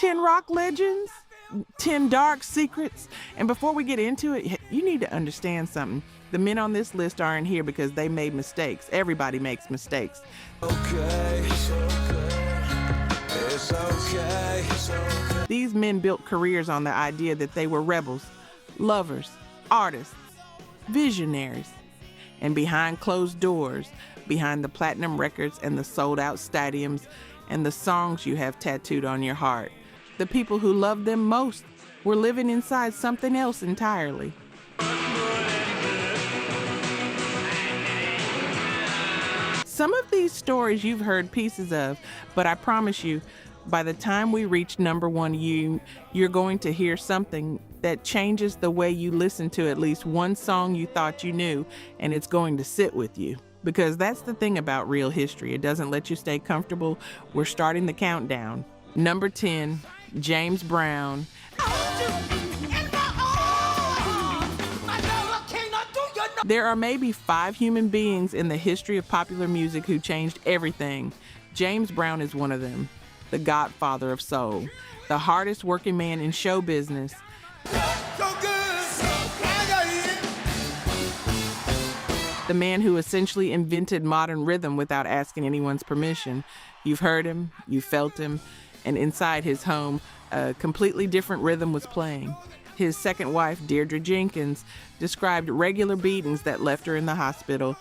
10 rock legends, 10 dark secrets. And before we get into it, you need to understand something. The men on this list aren't here because they made mistakes. Everybody makes mistakes. Okay, it's okay. It's okay. It's okay. These men built careers on the idea that they were rebels, lovers, artists, visionaries. And behind closed doors, behind the platinum records and the sold-out stadiums and the songs you have tattooed on your heart, the people who loved them most were living inside something else entirely. Some of these stories you've heard pieces of, but I promise you, by the time we reach number one, you're going to hear something that changes the way you listen to at least one song you thought you knew, and it's going to sit with you. Because that's the thing about real history. It doesn't let you stay comfortable. We're starting the countdown. Number 10, James Brown. There are maybe 5 human beings in the history of popular music who changed everything. James Brown is one of them, the godfather of soul, the hardest working man in show business. The man who essentially invented modern rhythm without asking anyone's permission. You've heard him, you felt him, and inside his home, a completely different rhythm was playing. His second wife, Deirdre Jenkins, described regular beatings that left her in the hospital.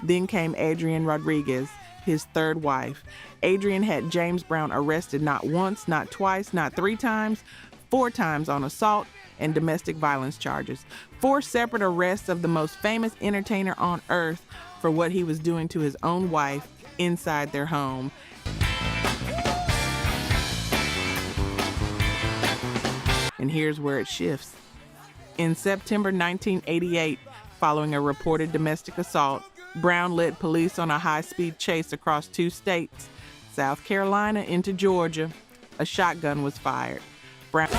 Then came Adrienne Rodriguez, his third wife. Adrienne had James Brown arrested not once, not twice, not 3 times, 4 times on assault and domestic violence charges. 4 separate arrests of the most famous entertainer on earth for what he was doing to his own wife inside their home. And here's where it shifts. In September 1988, following a reported domestic assault, Brown led police on a high-speed chase across 2 states, South Carolina into Georgia. A shotgun was fired. Brown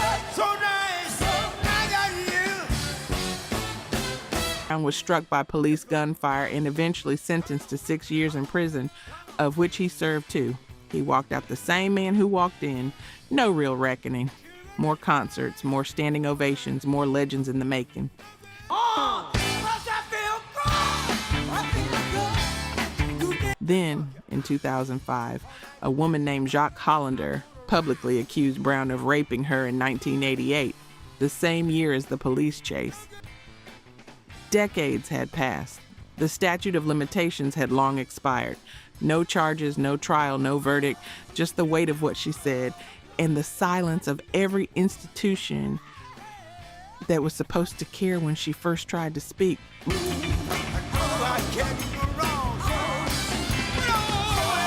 was struck by police gunfire and eventually sentenced to 6 years in prison, of which he served 2. He walked out the same man who walked in. No real reckoning. More concerts, more standing ovations, more legends in the making. Then, in 2005, a woman named Jacques Hollander publicly accused Brown of raping her in 1988, the same year as the police chase. Decades had passed. The statute of limitations had long expired. No charges, no trial, no verdict, just the weight of what she said and the silence of every institution that was supposed to care when she first tried to speak.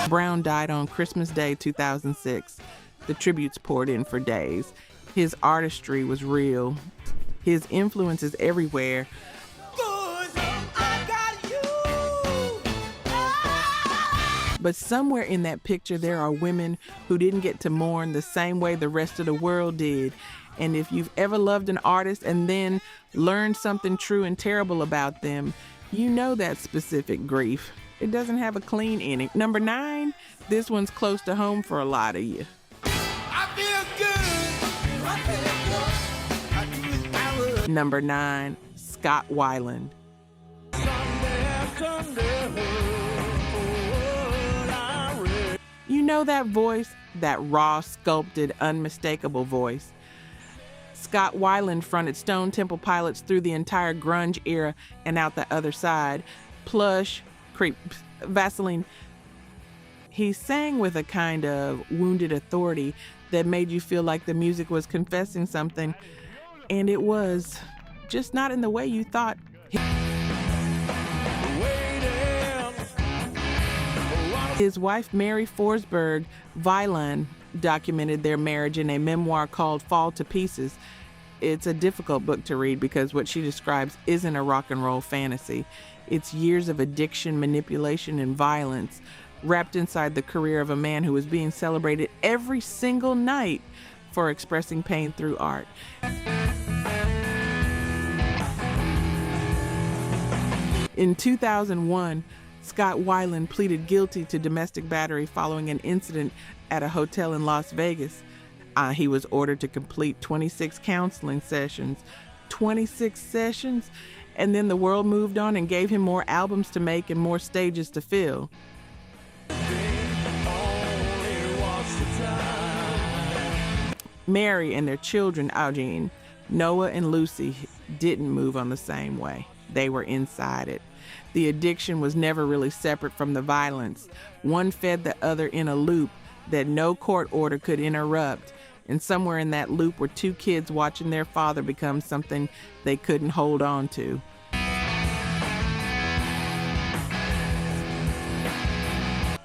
Brown died on Christmas Day 2006. The tributes poured in for days. His artistry was real. His influence is everywhere. But somewhere in that picture, there are women who didn't get to mourn the same way the rest of the world did. And if you've ever loved an artist and then learned something true and terrible about them, you know that specific grief. It doesn't have a clean ending. Number 9, this one's close to home for a lot of you. I feel good. Number 9, Scott Weiland. You know that voice, that raw, sculpted, unmistakable voice. Scott Weiland fronted Stone Temple Pilots through the entire grunge era and out the other side. Plush, Creep, Vaseline. He sang with a kind of wounded authority that made you feel like the music was confessing something, and it was, just not in the way you thought. His wife, Mary Forsberg Weiland, documented their marriage in a memoir called Fall to Pieces. It's a difficult book to read because what she describes isn't a rock and roll fantasy. It's years of addiction, manipulation, and violence wrapped inside the career of a man who was being celebrated every single night for expressing pain through art. In 2001, Scott Weiland pleaded guilty to domestic battery following an incident at a hotel in Las Vegas. He was ordered to complete 26 counseling sessions. 26 sessions? And then the world moved on and gave him more albums to make and more stages to fill. Mary and their children, Eugene, Noah, and Lucy, didn't move on the same way. They were inside it. The addiction was never really separate from the violence. One fed the other in a loop that no court order could interrupt. And somewhere in that loop were two kids watching their father become something they couldn't hold on to.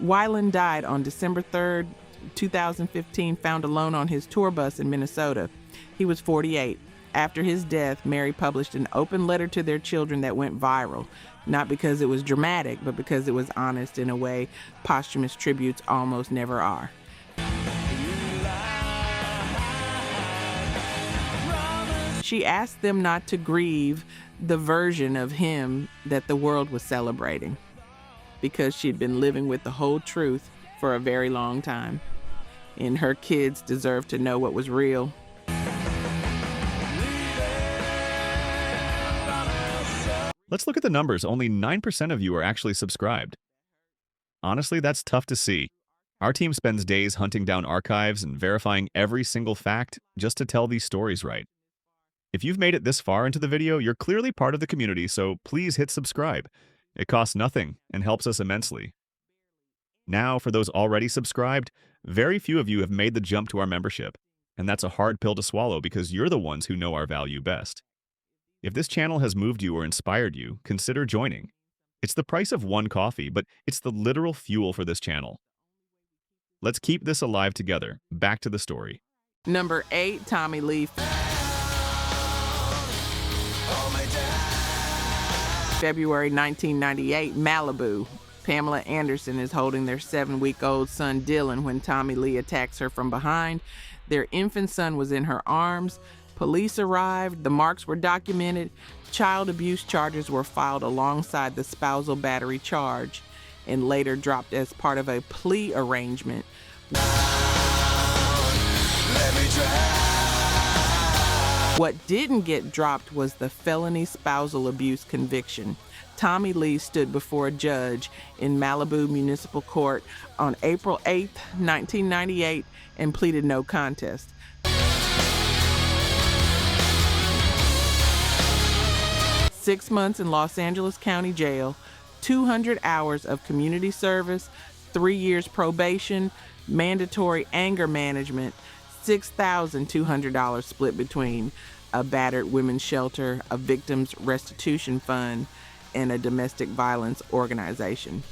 Weiland died on December 3rd, 2015, found alone on his tour bus in Minnesota. He was 48. After his death, Mary published an open letter to their children that went viral, not because it was dramatic, but because it was honest in a way posthumous tributes almost never are. She asked them not to grieve the version of him that the world was celebrating, because she'd been living with the whole truth for a very long time, and her kids deserved to know what was real. Let's look at the numbers. Only 9% of you are actually subscribed. Honestly, that's tough to see. Our team spends days hunting down archives and verifying every single fact just to tell these stories right. If you've made it this far into the video, you're clearly part of the community, so please hit subscribe. It costs nothing and helps us immensely. Now, for those already subscribed, very few of you have made the jump to our membership, and that's a hard pill to swallow because you're the ones who know our value best. If this channel has moved you or inspired you, consider joining. It's the price of one coffee, but it's the literal fuel for this channel. Let's keep this alive together. Back to the story. Number 8, Tommy Lee. February 1998, Malibu. Pamela Anderson is holding their 7-week-old son Dylan when Tommy Lee attacks her from behind. Their infant son was in her arms. Police arrived, the marks were documented, child abuse charges were filed alongside the spousal battery charge and later dropped as part of a plea arrangement. What didn't get dropped was the felony spousal abuse conviction. Tommy Lee stood before a judge in Malibu Municipal Court on April 8, 1998, and pleaded no contest. 6 months in Los Angeles County Jail, 200 hours of community service, 3 years probation, mandatory anger management, $6,200 split between a battered women's shelter, a victims restitution fund, and a domestic violence organization.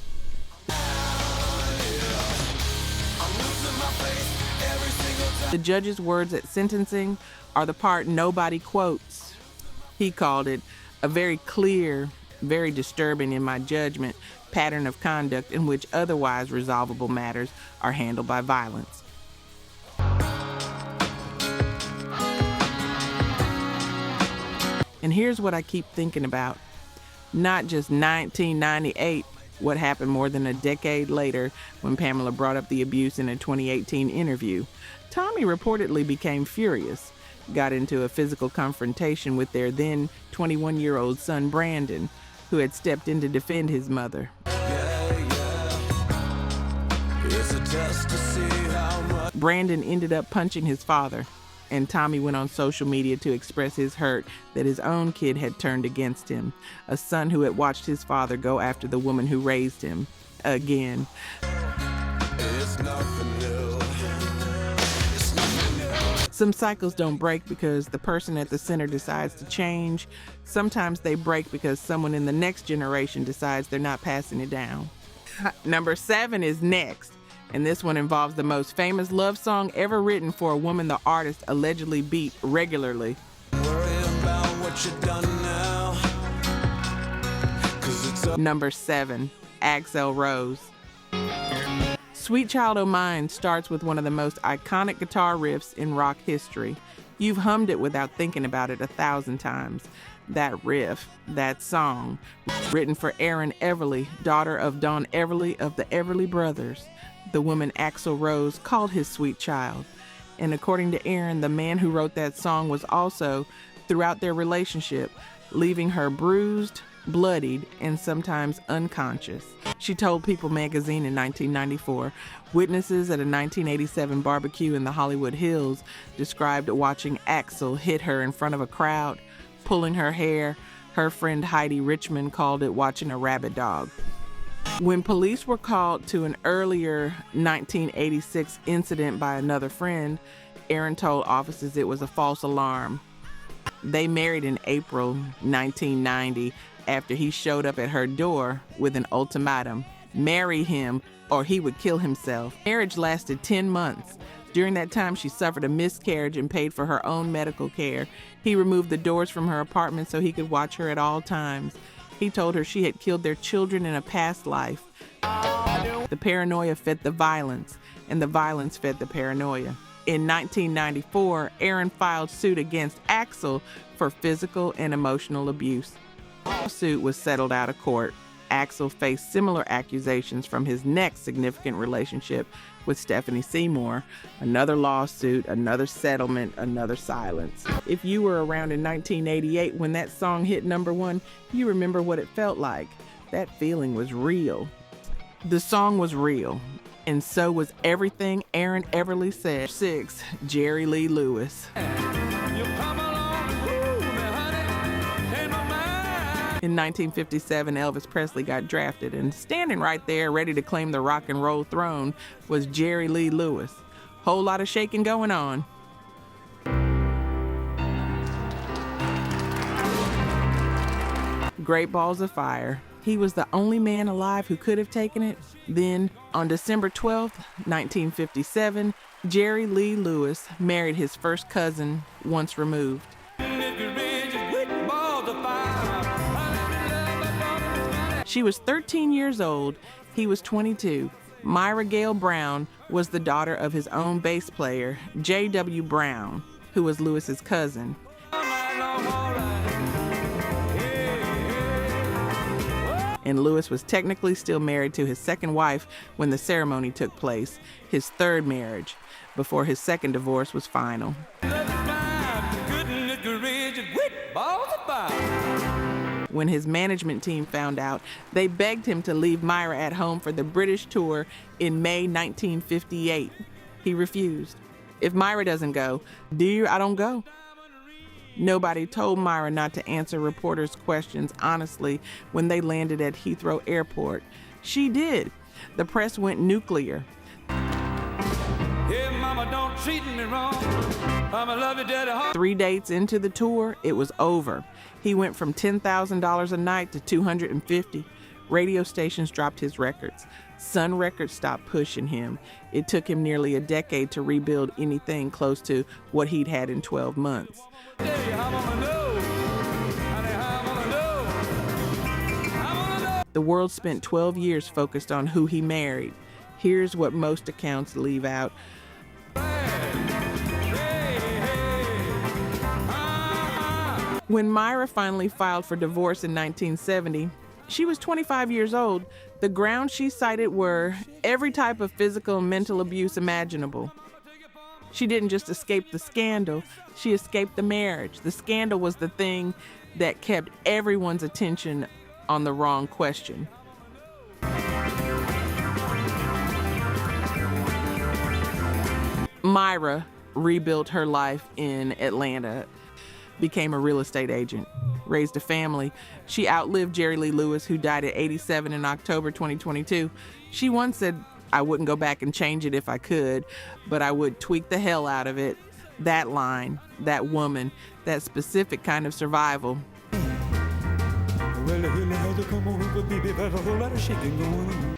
The judge's words at sentencing are the part nobody quotes. He called it a very clear, very disturbing, in my judgment, pattern of conduct in which otherwise resolvable matters are handled by violence. And here's what I keep thinking about. Not just 1998, what happened more than a decade later when Pamela brought up the abuse in a 2018 interview. Tommy reportedly became furious, got into a physical confrontation with their then 21-year-old son Brandon, who had stepped in to defend his mother. Brandon ended up punching his father, and Tommy went on social media to express his hurt that his own kid had turned against him, a son who had watched his father go after the woman who raised him. Again. Some cycles don't break because the person at the center decides to change. Sometimes they break because someone in the next generation decides they're not passing it down. Number 7 is next, and this one involves the most famous love song ever written for a woman the artist allegedly beat regularly. Number 7, Axl Rose. Sweet Child O' Mine starts with one of the most iconic guitar riffs in rock history. You've hummed it without thinking about it 1,000 times. That riff, that song, written for Erin Everly, daughter of Don Everly of the Everly Brothers. The woman Axl Rose called his sweet child. And according to Erin, the man who wrote that song was also, throughout their relationship, leaving her bruised, bloodied, and sometimes unconscious. She told People magazine in 1994, witnesses at a 1987 barbecue in the Hollywood Hills described watching Axl hit her in front of a crowd, pulling her hair. Her friend Heidi Richmond called it watching a rabid dog. When police were called to an earlier 1986 incident by another friend, Erin told officers it was a false alarm. They married in April 1990 after he showed up at her door with an ultimatum: marry him or he would kill himself. Marriage lasted 10 months. During that time, she suffered a miscarriage and paid for her own medical care. He removed the doors from her apartment so he could watch her at all times. He told her she had killed their children in a past life. The paranoia fed the violence, and the violence fed the paranoia. In 1994, Erin filed suit against Axl for physical and emotional abuse. The lawsuit was settled out of court. Axl faced similar accusations from his next significant relationship with Stephanie Seymour. Another lawsuit, another settlement, another silence. If you were around in 1988 when that song hit #1, you remember what it felt like. That feeling was real. The song was real, and so was everything Erin Everly said. 6. Jerry Lee Lewis. In 1957, Elvis Presley got drafted, and standing right there ready to claim the rock and roll throne was Jerry Lee Lewis. Whole lot of shaking going on. Great Balls of Fire. He was the only man alive who could have taken it. Then, on December 12th, 1957, Jerry Lee Lewis married his first cousin, once removed. She was 13 years old. He was 22. Myra Gale Brown was the daughter of his own bass player, J.W. Brown, who was Lewis's cousin. And Lewis was technically still married to his second wife when the ceremony took place, his third marriage, before his second divorce was final. When his management team found out, they begged him to leave Myra at home for the British tour in May 1958. He refused. If Myra doesn't go, I don't go. Nobody told Myra not to answer reporters' questions honestly when they landed at Heathrow Airport. She did. The press went nuclear. Yeah, mama, don't treat me wrong. I'ma love you, daddy. 3 dates into the tour, it was over. He went from $10,000 a night to $250. Radio stations dropped his records. Sun Records stopped pushing him. It took him nearly a decade to rebuild anything close to what he'd had in 12 months. The world spent 12 years focused on who he married. Here's what most accounts leave out. When Myra finally filed for divorce in 1970, she was 25 years old. The grounds she cited were every type of physical and mental abuse imaginable. She didn't just escape the scandal, she escaped the marriage. The scandal was the thing that kept everyone's attention on the wrong question. Myra rebuilt her life in Atlanta, became a real estate agent, raised a family. She outlived Jerry Lee Lewis, who died at 87 in October 2022. She once said, "I wouldn't go back and change it if I could, but I would tweak the hell out of it." That line, that woman, that specific kind of survival.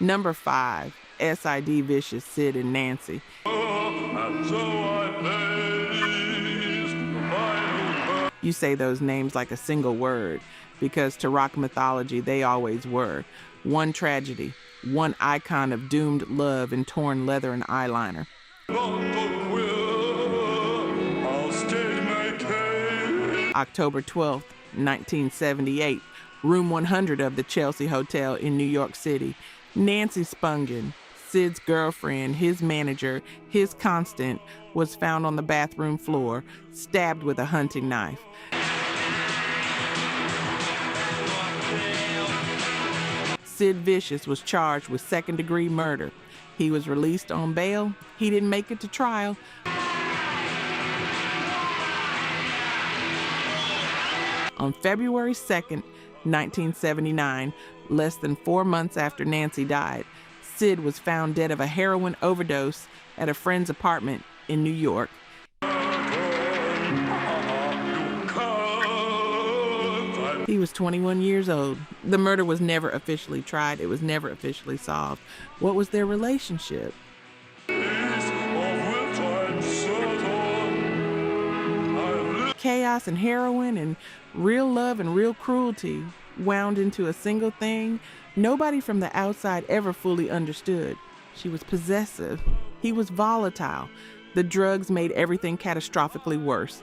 Number 5, Sid Vicious, Sid and Nancy. You say those names like a single word, because to rock mythology, they always were. One tragedy, one icon of doomed love in torn leather and eyeliner. October 12th, 1978, room 100 of the Chelsea Hotel in New York City. Nancy Spungen, Sid's girlfriend, his manager, his constant, was found on the bathroom floor, stabbed with a hunting knife. Sid Vicious was charged with second-degree murder. He was released on bail. He didn't make it to trial. On February 2nd, 1979, less than 4 months after Nancy died, Sid was found dead of a heroin overdose at a friend's apartment in New York. He was 21 years old. The murder was never officially tried. It was never officially solved. What was their relationship? Chaos and heroin and real love and real cruelty wound into a single thing nobody from the outside ever fully understood. She was possessive. He was volatile. The drugs made everything catastrophically worse.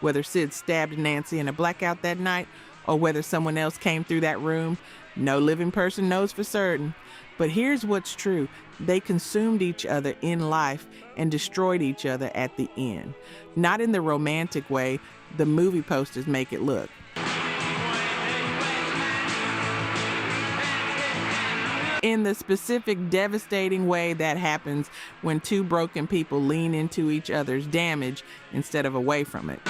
Whether Sid stabbed Nancy in a blackout that night or whether someone else came through that room, no living person knows for certain. But here's what's true. They consumed each other in life and destroyed each other at the end. Not in the romantic way the movie posters make it look. In the specific devastating way that happens when two broken people lean into each other's damage instead of away from it.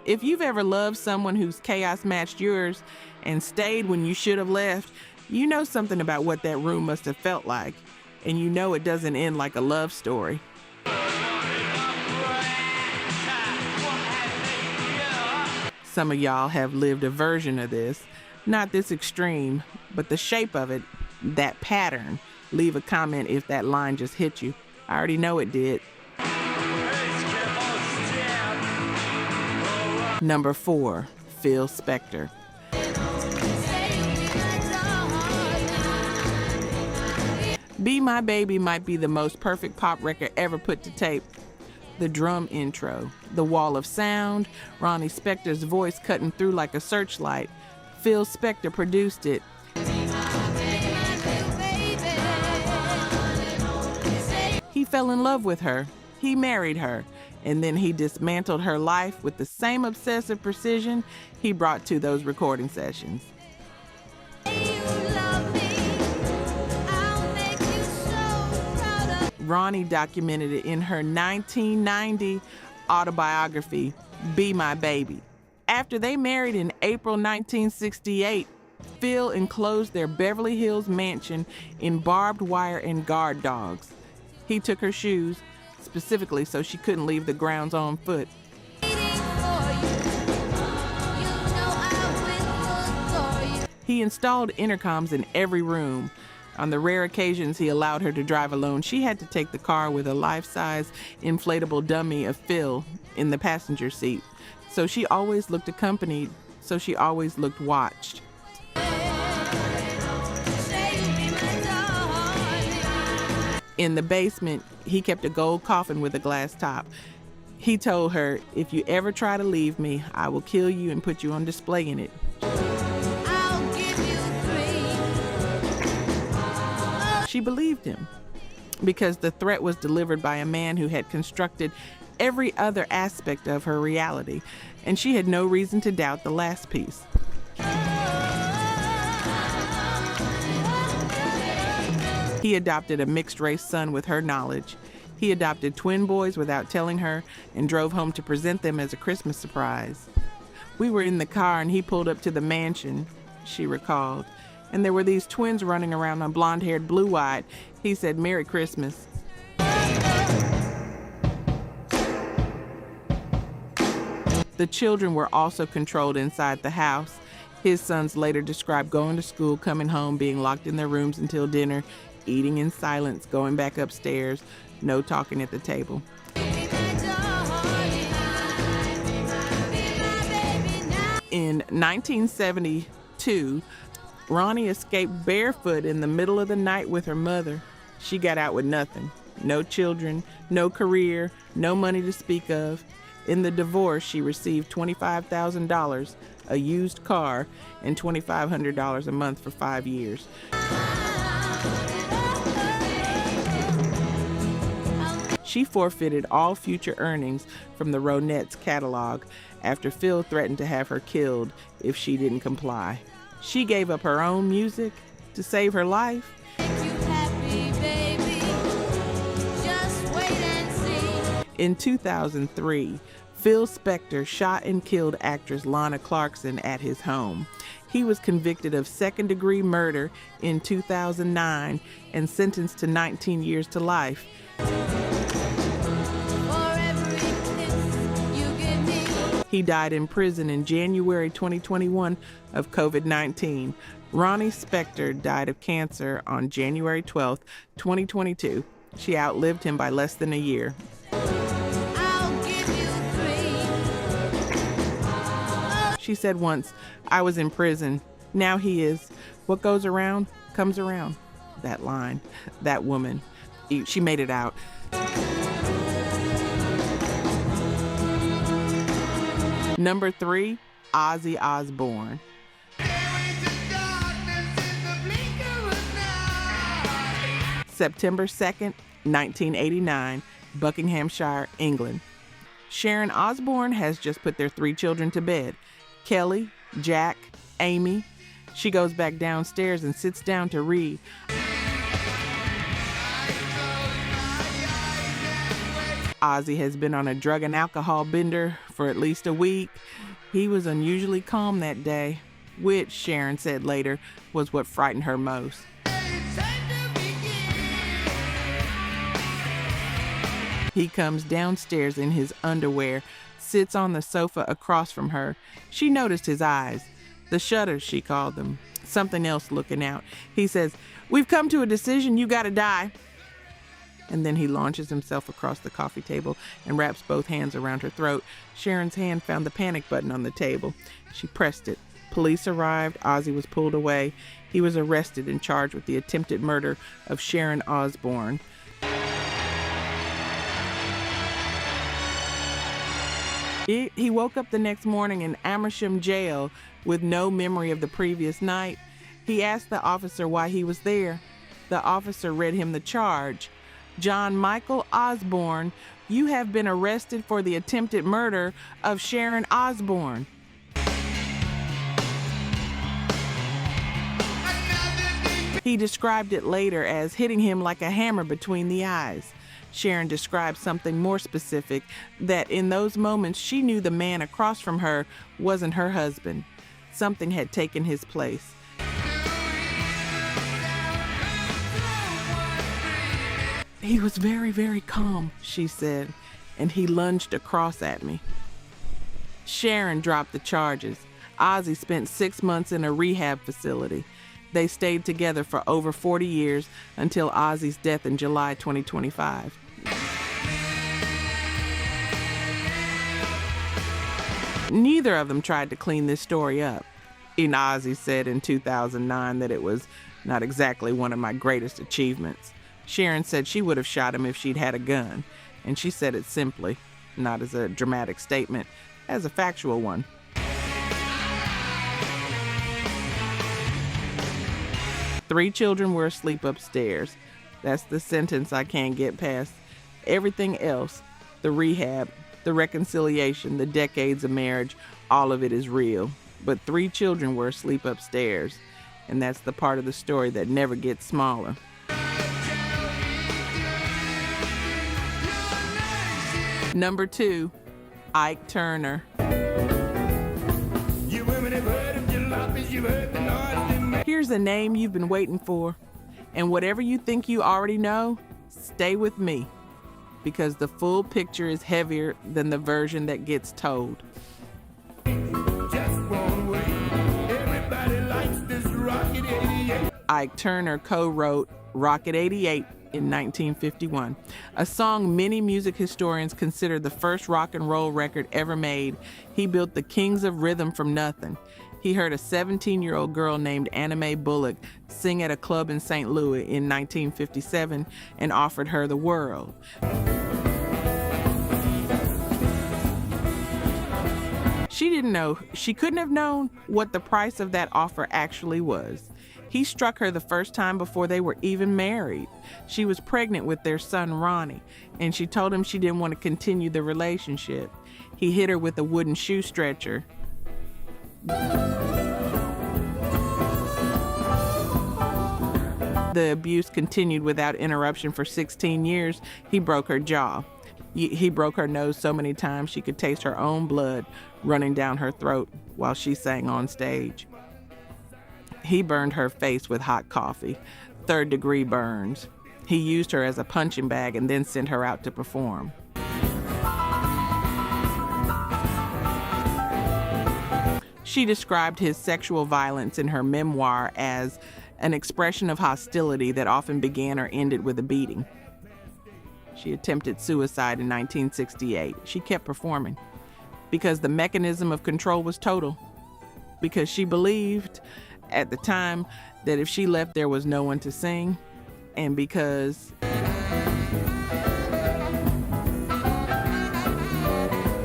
If you've ever loved someone whose chaos matched yours and stayed when you should have left, you know something about what that room must have felt like, and you know it doesn't end like a love story. Some of y'all have lived a version of this, not this extreme, but the shape of it, that pattern. Leave a comment if that line just hit you. I already know it did. Number 4, Phil Spector. Be My Baby might be the most perfect pop record ever put to tape. The drum intro, the wall of sound, Ronnie Spector's voice cutting through like a searchlight. Phil Spector produced it. He fell in love with her. He married her. And then he dismantled her life with the same obsessive precision he brought to those recording sessions. Ronnie documented it in her 1990 autobiography, Be My Baby. After they married in April 1968, Phil enclosed their Beverly Hills mansion in barbed wire and guard dogs. He took her shoes, specifically so she couldn't leave the grounds on foot. He installed intercoms in every room. On the rare occasions he allowed her to drive alone, she had to take the car with a life-size inflatable dummy of Phil in the passenger seat. So she always looked accompanied, so she always looked watched. In the basement, he kept a gold coffin with a glass top. He told her, "If you ever try to leave me, I will kill you and put you on display in it." She believed him because the threat was delivered by a man who had constructed every other aspect of her reality, and she had no reason to doubt the last piece. He adopted a mixed-race son with her knowledge. He adopted twin boys without telling her and drove home to present them as a Christmas surprise. "We were in the car and he pulled up to the mansion," she recalled, "and there were these twins running around on blonde-haired, blue-eyed. He said, 'Merry Christmas.'" The children were also controlled inside the house. His sons later described going to school, coming home, being locked in their rooms until dinner, eating in silence, going back upstairs, no talking at the table. In 1972, Ronnie escaped barefoot in the middle of the night with her mother. She got out with nothing. No children, no career, no money to speak of. In the divorce, she received $25,000, a used car, and $2,500 a month for 5 years. She forfeited all future earnings from the Ronettes catalog after Phil threatened to have her killed if she didn't comply. She gave up her own music to save her life. In 2003, Phil Spector shot and killed actress Lana Clarkson at his home. He was convicted of second-degree murder in 2009 and sentenced to 19 years to life. He died in prison in January 2021 of COVID-19. Ronnie Spector died of cancer on January 12, 2022. She outlived him by less than a year. She said once, "I was in prison. Now he is. What goes around comes around." That line, that woman, she made it out. Number 3, Ozzy Osbourne. September 2nd, 1989, Buckinghamshire, England. Sharon Osbourne has just put their 3 children to bed. Kelly, Jack, Amy. She goes back downstairs and sits down to read. Ozzy has been on a drug and alcohol bender for at least a week. He was unusually calm that day, which, Sharon said later, was what frightened her most. He comes downstairs in his underwear, sits on the sofa across from her. She noticed his eyes, the shutters, she called them, something else looking out. He says, "We've come to a decision, you gotta die." And then he launches himself across the coffee table and wraps both hands around her throat. Sharon's hand found the panic button on the table. She pressed it. Police arrived. Ozzy was pulled away. He was arrested and charged with the attempted murder of Sharon Osbourne. He woke up the next morning in Amersham jail with no memory of the previous night. He asked the officer why he was there. The officer read him the charge. "John Michael Osbourne, you have been arrested for the attempted murder of Sharon Osbourne." He described it later as hitting him like a hammer between the eyes. Sharon described something more specific, that in those moments she knew the man across from her wasn't her husband. Something had taken his place. "He was very, very calm," she said, "and he lunged across at me." Sharon dropped the charges. Ozzy spent 6 months in a rehab facility. They stayed together for over 40 years until Ozzy's death in July 2025. Neither of them tried to clean this story up. Even Ozzy said in 2009 that it was not exactly one of my greatest achievements. Sharon said she would have shot him if she'd had a gun, and she said it simply, not as a dramatic statement, as a factual one. "3 children were asleep upstairs. That's the sentence I can't get past. Everything else, the rehab, the reconciliation, the decades of marriage, all of it is real. But 3 children were asleep upstairs, and that's the part of the story that never gets smaller." Number 2, Ike Turner. Here's a name you've been waiting for, and whatever you think you already know, stay with me, because the full picture is heavier than the version that gets told. Ike Turner co-wrote Rocket 88 in 1951, a song many music historians consider the first rock and roll record ever made. He built the Kings of Rhythm from nothing. He heard a 17-year-old girl named Anna Mae Bullock sing at a club in St. Louis in 1957 and offered her the world. She couldn't have known what the price of that offer actually was. He struck her the first time before they were even married. She was pregnant with their son, Ronnie, and she told him she didn't want to continue the relationship. He hit her with a wooden shoe stretcher. The abuse continued without interruption for 16 years. He broke her jaw. He broke her nose so many times she could taste her own blood running down her throat while she sang on stage. He burned her face with hot coffee, third-degree burns. He used her as a punching bag and then sent her out to perform. She described his sexual violence in her memoir as an expression of hostility that often began or ended with a beating. She attempted suicide in 1968. She kept performing because the mechanism of control was total, because she believed at the time that if she left, there was no one to sing, and because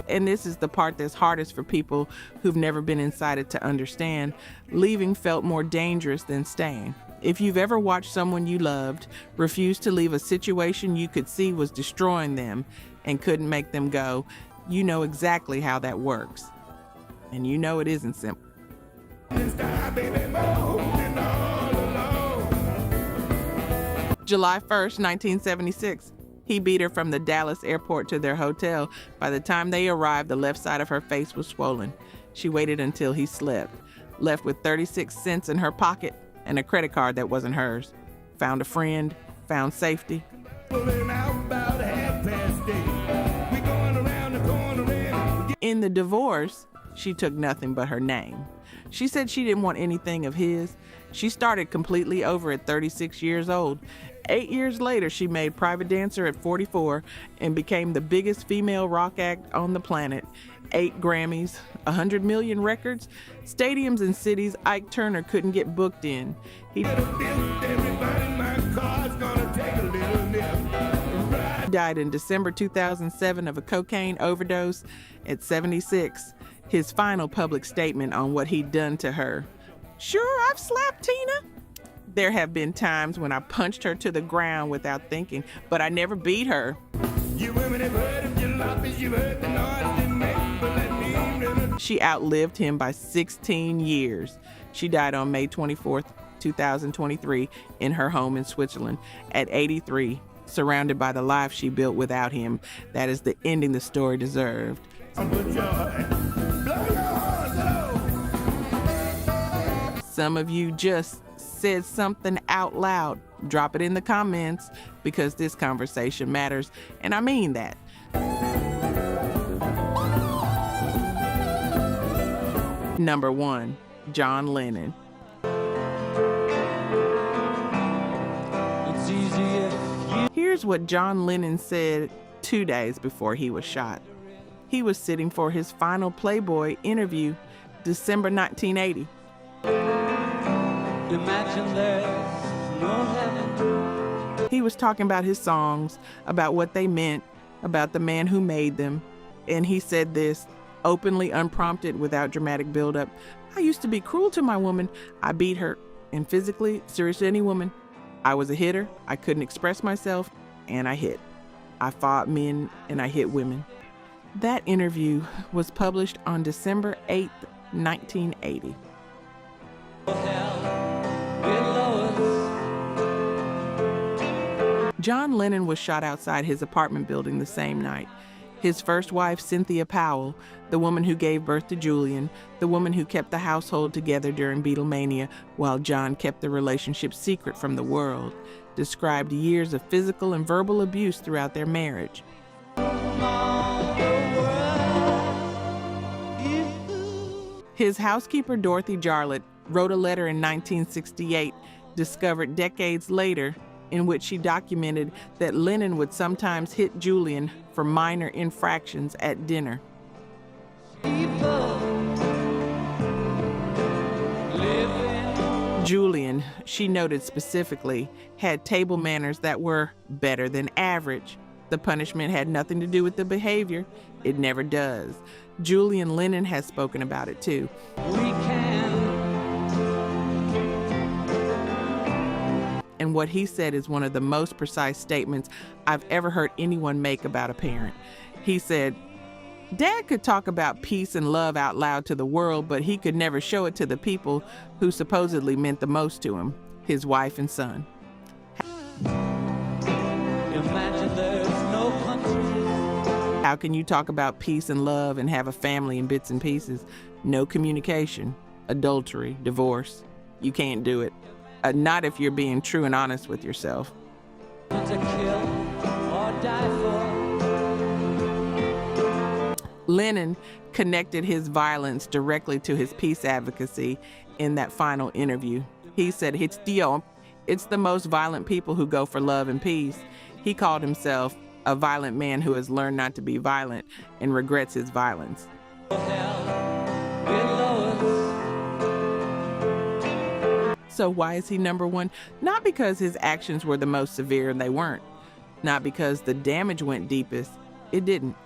and this is the part that's hardest for people who've never been inside it to understand, leaving felt more dangerous than staying. If you've ever watched someone you loved refuse to leave a situation you could see was destroying them and couldn't make them go, you know exactly how that works. And you know it isn't simple. July 1st, 1976. He beat her from the Dallas airport to their hotel. By the time they arrived, the left side of her face was swollen. She waited until he slept, left with 36 cents in her pocket and a credit card that wasn't hers. Found a friend, found safety. In the divorce, she took nothing but her name. She said she didn't want anything of his. She started completely over at 36 years old. 8 years later, she made Private Dancer at 44 and became the biggest female rock act on the planet. 8 Grammys, 100 million records, stadiums and cities Ike Turner couldn't get booked in. He died in December 2007 of a cocaine overdose at 76. His final public statement on what he'd done to her. Sure, I've slapped Tina. There have been times when I punched her to the ground without thinking, but I never beat her. She outlived him by 16 years. She died on May 24th, 2023, in her home in Switzerland at 83, surrounded by the life she built without him. That is the ending the story deserved. Some of you just said something out loud. Drop it in the comments because this conversation matters, and I mean that. Number 1, John Lennon. Here's what John Lennon said 2 days before he was shot. He was sitting for his final Playboy interview, December 1980. Imagine there's no heaven. He was talking about his songs, about what they meant, about the man who made them. And he said this, openly, unprompted, without dramatic buildup. I used to be cruel to my woman. I beat her, and physically, serious to any woman. I was a hitter. I couldn't express myself, and I hit. I fought men, and I hit women. That interview was published on December 8th, 1980. John Lennon was shot outside his apartment building the same night. His first wife, Cynthia Powell, the woman who gave birth to Julian, the woman who kept the household together during Beatlemania while John kept the relationship secret from the world, described years of physical and verbal abuse throughout their marriage. His housekeeper, Dorothy Jarlett, wrote a letter in 1968, discovered decades later, in which she documented that Lennon would sometimes hit Julian for minor infractions at dinner. Julian, she noted specifically, had table manners that were better than average. The punishment had nothing to do with the behavior. It never does. Julian Lennon has spoken about it too. And what he said is one of the most precise statements I've ever heard anyone make about a parent. He said, "Dad could talk about peace and love out loud to the world, but he could never show it to the people who supposedly meant the most to him, his wife and son." Imagine there's no country. How can you talk about peace and love and have a family in bits and pieces? No communication, adultery, divorce. You can't do it. Not if you're being true and honest with yourself. To kill or die for. Lennon connected his violence directly to his peace advocacy in that final interview. He said, it's the most violent people who go for love and peace. He called himself a violent man who has learned not to be violent and regrets his violence. So why is he number one? Not because his actions were the most severe, and they weren't. Not because the damage went deepest. It didn't.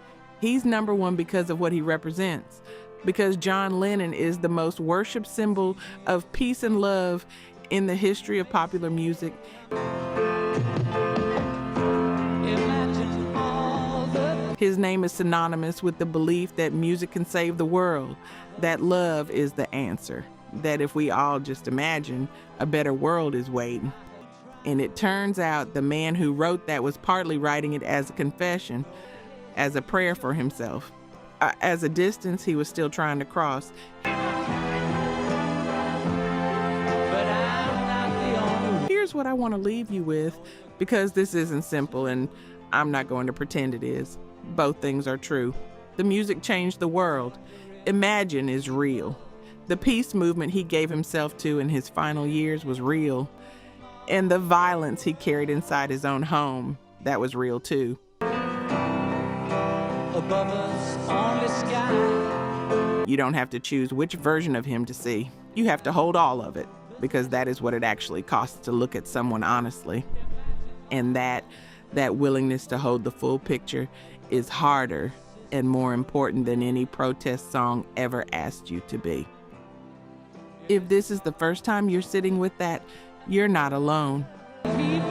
He's number one because of what he represents. Because John Lennon is the most worshipped symbol of peace and love in the history of popular music. His name is synonymous with the belief that music can save the world, that love is the answer, that if we all just imagine, a better world is waiting. And it turns out the man who wrote that was partly writing it as a confession, as a prayer for himself. As a distance he was still trying to cross. Here's what I want to leave you with, because this isn't simple and I'm not going to pretend it is. Both things are true. The music changed the world. Imagine is real. The peace movement he gave himself to in his final years was real. And the violence he carried inside his own home, that was real too. Above us on the sky. You don't have to choose which version of him to see. You have to hold all of it, because that is what it actually costs to look at someone honestly. And that willingness to hold the full picture is harder and more important than any protest song ever asked you to be. If this is the first time you're sitting with that, you're not alone. People